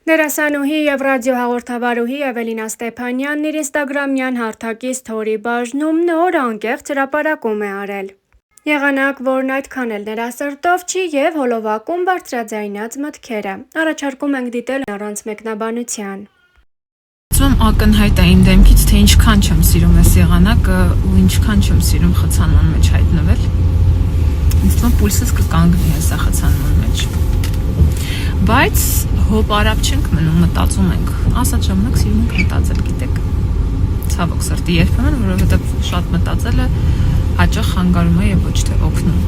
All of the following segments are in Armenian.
Դերասանուհի եւ ռադիոհաղորդավարուհի Էվելինա Ստեփանյանն իր ինստագրամյան հարթակի սթորի բաժնում նոր անկեղծ հրապարակում է արել։ Եղանակ, որն այդքան էլ նրա սրտով չի եւ հոլովակում բարձրաձայնած մտքերը։ Առաջարկում ենք դիտել առանց մեկնաբանության։ Ակնհայտ է իմ դեմքից, թե ինչքան չեմ սիրում այս եղանակը ու ինչքան չեմ սիրում խցանման մեջ հայտնվել։ Ինձ թվում է պուլսս կկանգնի այս խցանման մեջ։ Բայց հոբ արապ չենք մնում, մտածում ենք։ Ասած ժամանակ սիրում ենք մտածել, գիտեք։ Ցավոք սրտի երբեմն, որովհետև շատ մտածելը հաճախ խանգարում է եւ ոչ թե օգնում։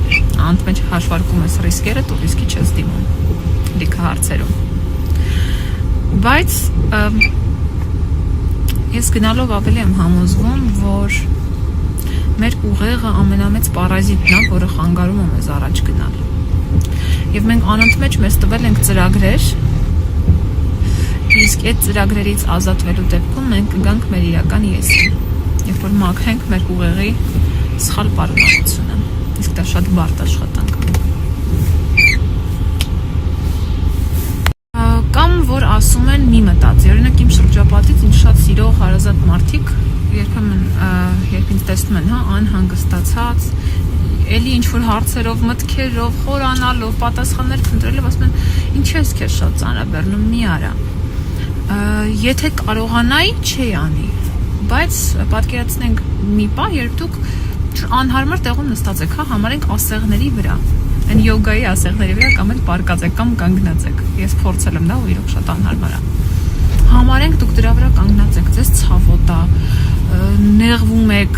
Անդ մեջ հաշվարկում ես ռիսկերը, ու ռիսկի չես դիմում։ Լիքը հարցերում։ Բայց ես գնալով ավելի եմ համոզվում, որ մեր ուղեղը ամենամեծ պարազիտն է, որը խանգարում է մեզ առաջ գնալ։ Եվ մենք անընդմեջ մեզ տվել ենք ծրագրեր, իսկ այդ ծրագրերից ազատվելու դեպքում մենք կգանք մեր իրական եսին, երբ որ մաքրենք մեր ուղեղի սխալ պարունակությունը, իսկ դա շատ բարդ աշխատանք է։ Կամ որ ասում են մի մտածի, օրինակ իմ շրջապատից ինձ շատ սիրող հարազատ մարդիկ երբեմն երբ ինձ տեսնում են, անհանգստացած, էլի ինչ-որ հարցերով, մտքերով, խորանալով, պատասխաններ փնտրելով, ասում են, ինչ ես քեզ շատ ծանրաբեռնում, մի արա։ Եթե կարողանայի, չի անի, բայց պատկերացնենք մի պահ, երբ դուք անհարմար տեղում նստած եք, համարենք ասեղների վրա, այն յոգայի ասեղների վրա կամ էլ պարկած եք կամ կանգնած եք։ Ես փորձել եմ դա ու իրոք շատ անհարմար է։ Համարենք դուք դրա վրա կանգնած եք, ձեզ ցավոտ է, նեղվում եք,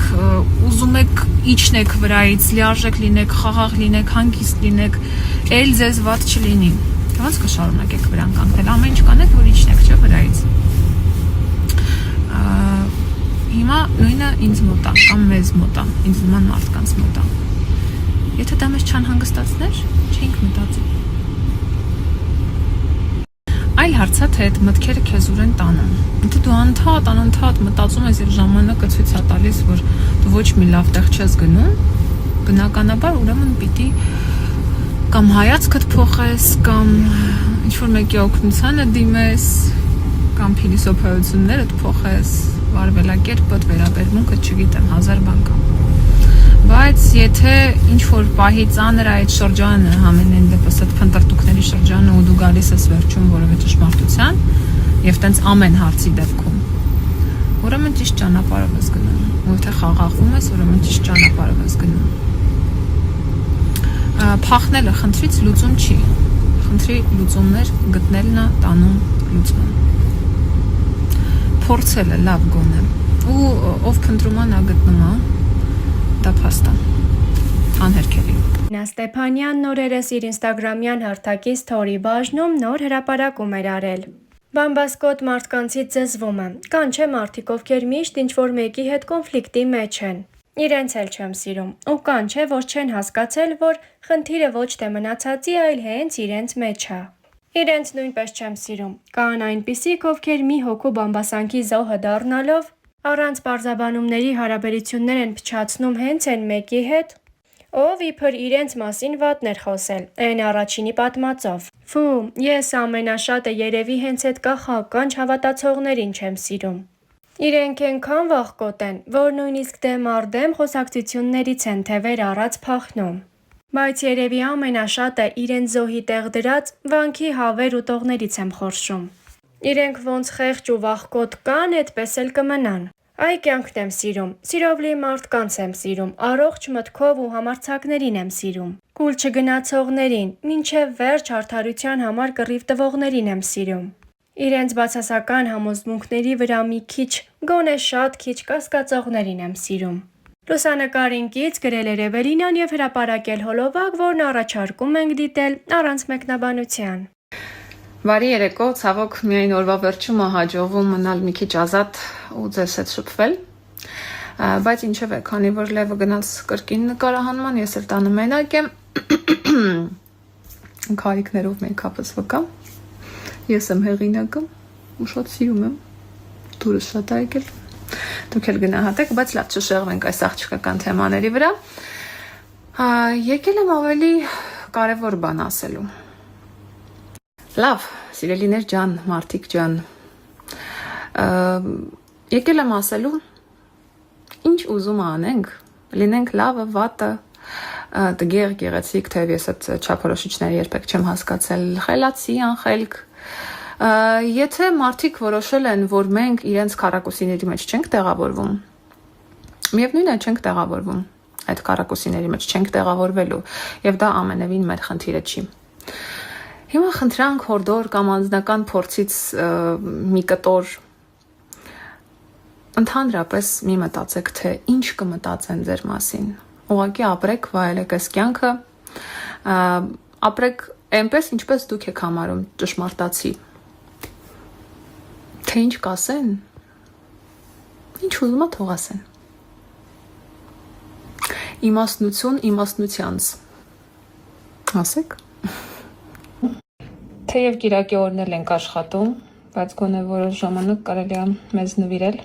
ուզում եք իջնեք վրայից, լիարժեք լինեք, խաղաղ լինեք, հանգիստ լինեք, էլ ձեզ վատ չլինի։ Ոնց կշարունակեք վրան կանգնել, ամեն ինչ կանեք, որ իջնեք, չէ՞ վրայից։ Հիմա նույնը ինձ մոտ է, կամ մեզ մոտ է, ինձ նման մարդկանց մոտ է։ Եթե դա մեզ չանհանգստացներ, չէինք մտածի։ Այլ հարցը թե այդ մտքերը քեզ ուր են տանում։ Եթե դու անընդհատ մտածում ես եւ ժամանակը ցույց է տալիս, որ դու ոչ մի լավ տեղ չես գնում, բնականաբար ուրեմն պիտի կամ հայացքդ փոխես, կամ ինչ-որ մեկի օգնությանը դիմես, կամ փիլիսոփայություններդ փոխես, վարվելակերպդ, վերաբերմունքդ, չգիտեմ, հազար բան կա։ Բայց եթե ինչ-որ պահի ծանր այդ շրջանը, ամենայն դեպս այդ փնտրտուքների շրջանը ու դու գալիս ես վերջում որևէ ճշմարտության եւ տենց ամեն հարցի դեպքում, ուրեմն ճիշտ ճանապարհով ես գնում, ու եթե խաղաղվում ես, ուրեմն ճիշտ ճանապարհով ես գնում։ Փախնելը խնդրից լուծում չի, խնդրի լուծումներ գտնելն է տանում լուծման։ Փորձելը լավ գոնե, ու ով փնտրում է, նա գտնում է, դա փաստ է, անհերքելի։ Ստեփանյանն օրերս իր ինստագրամյան հարթակի սթորի բաժնում նոր հրապարակում էր արել։ Բամբասկոտ մարդկանցից զզվում եմ, կան չէ մարդիկ, ովքեր միշտ ինչ-որ մեկի հետ կոնֆլիկտի մեջ են։ Իրենց էլ չեմ սիրում, ու կան չէ, որ չեն հասկացել, որ խնդիրը ոչ թե մնացածի, այլ հենց իրենց մեջ է։ Իրենց նույնպես չեմ սիրում։ Կան այնպիսիք, ովքեր մի հոգու բամբասանքի զոհը դառնալով առանց պարզաբանումների հարաբերություններ են փչացնում հենց այն մեկի հետ, ով իբր իրենց մասին վատն էր խոսել, այն առաջինի պատմածով։ Ֆու, ես ամենաշատը երևի հենց այդ կախական չհավատացողներին չեմ սիրում։ Իրենք այնքան վախկոտ են, որ նույնիսկ դեմ առ դեմ խոսակցություններից են թևեր առած փախնում։ Բայց երևի ամենաշատը իրենց զոհի տեղ դրած վանքի հավեր ուտողներից եմ խորշում։ Իրենք ոնց խեղճ ու վախկոտ կան, այդպես էլ կմնան։ Այ կյանքն եմ սիրում, սիրով լի մարդկանց եմ սիրում, առողջ մտքով ու համարձակներին եմ սիրում, կուլ չգնացողներին, մինչև վերջ արդարության համար կռիվ տվողներին եմ սիրում։ Իրենց բացասական համոզմունքների վրա մի քիչ, գոնե շատ քիչ կասկածողներին եմ սիրում։ Լուսանկարին կից գրել էր Էվելինան եւ հրապարակել հոլովակ, որն առաջարկում ենք դիտել առանց մեկնաբանության։ Բարի երեկո, ցավոք միայն օրվա վերջումը հաջողվում մնալ մի քիչ ազատ ու ձեզ հետ շփվել, բայց ինչև է, քանի որ լեվը գնաց կրկին նկարահանման, ես էլ տանը մենակ եմ, քարիքներով մեյքափս վկամ, ես եմ հեղինակը ու շատ սիրում եմ, դուրս շատ է եկել, դուք էլ գնահատեք, բայց լավ չշեղվենք այս աղջկական թեմաների վրա, եկել եմ ավելի կարևոր բան ասելու։ Լավ, սիրելիներ ջան, մարդիկ ջան, եկել եմ ասելու, ինչ ուզում անենք, լինենք լավը, վատը, տգեղ, գեղեցիկ, թեև ես այդ չափորոշիչները երբեք չեմ հասկացել, խելացի, անխելք, եթե մարդիկ որոշել են, որ մենք իրենց քառակուսիների մեջ չենք տեղավորվում, միևնույն է չենք տեղավորվում, այդ քառակուսիների մեջ չենք տեղավորվելու, եւ դա ամենևին մեր խնդիրը չի։ Հիմա խնդրանք հորդոր կամ անձնական փորձից մի կտոր ընդհանրապես մի մտածեք, թե ինչ կմտածեն ձեր մասին։ Ուղղակի ապրեք, վայելեք այս կյանքը, ապրեք այնպես, ինչպես դուք եք համարում ճշմարտացի։ Թե ինչ կասեն, ինչ ուզում ա թող ասեն։ Իմաստնություն իմաստնությանց։ Ասեք։ Թեև կիրակի օրն էլ ենք աշխատում, բայց գոնե որոշ ժամանակ կարելի է մեզ նվիրել։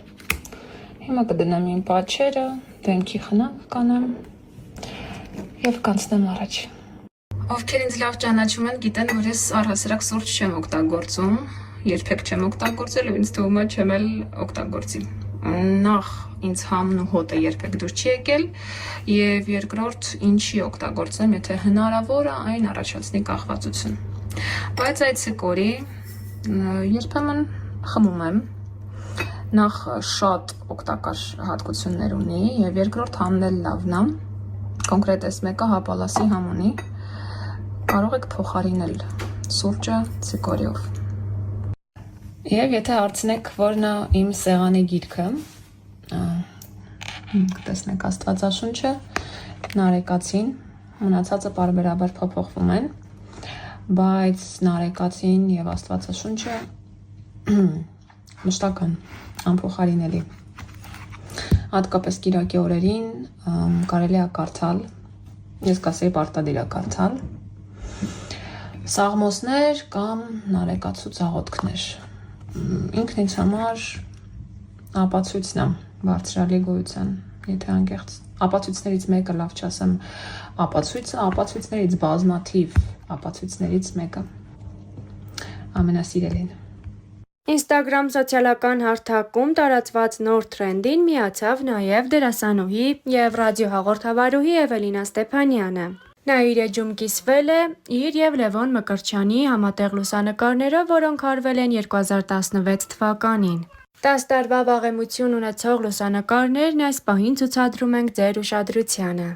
Հիմա կդնեմ իմ պատչերը, դեմքի խնամ կանեմ եւ կանցնեմ առաջ։ Ովքեր ինձ լավ ճանաչում են, գիտեն, որ ես առհասարակ սուրճ չեմ օգտագործում, երբեք չեմ օգտագործել ու ինձ թվում է չեմ էլ օգտագործի։ Նախ ինձ համն ու հոտը երբեք դուր չի եկել եւ երկրորդ ինչի օգտագործեմ, եթե հնարավոր է այն առաջացնի կախվածություն։ Բայց այդ սեկորի երբեմն խմում եմ, նախ շատ օգտակար հատկություններ ունի եւ երկրորդ համն էլ լավն է, կոնկրետ այս մեկը հապալասի համ ունի, կարող եք փոխարինել սուրճը ցիկորիով։ Եվ եթե հարցնեք որն է իմ սեղանի գիրքը, կտեսնեք Աստվածաշունչը, Նարեկացին, մնացածը պարբերաբար փոփոխվում են, բայց Նարեկացին եւ Աստվածաշունչը մշտական, անփոխարինելի։ Հատկապես կիրակի օրերին կարելի է կարդալ, ես կասեի պարտադիր է կարդալ, սաղմոսներ կամ նարեկացուց աղոթքներ։ Ինքն ինձ համար ապացույցն է բարձրալի գոյության, եթե անկեղծ ապացույցներից մեկը, լավ չասեմ ապացույցը, ապացույցներից բազմաթիվ ապացույցներից մեկը, ամենասիրելին։ Instagram սոցիալական հարթակում տարածված նոր թրենդին միացավ նաև դերասանուհի եւ ռադիոհաղորդավարուհի Էվելինա Ստեփանյանը։ Նա իր էջում կիսվել է իր եւ Լևոն Մկրտչյանի համատեղ լուսանկարներով, որոնք արվել են 2016 թվականին։ 10 տարվա վաղեմություն ունեցող լուսանկարներն այս պահին ցուցադրում ենք ձեր ուշադրությանը։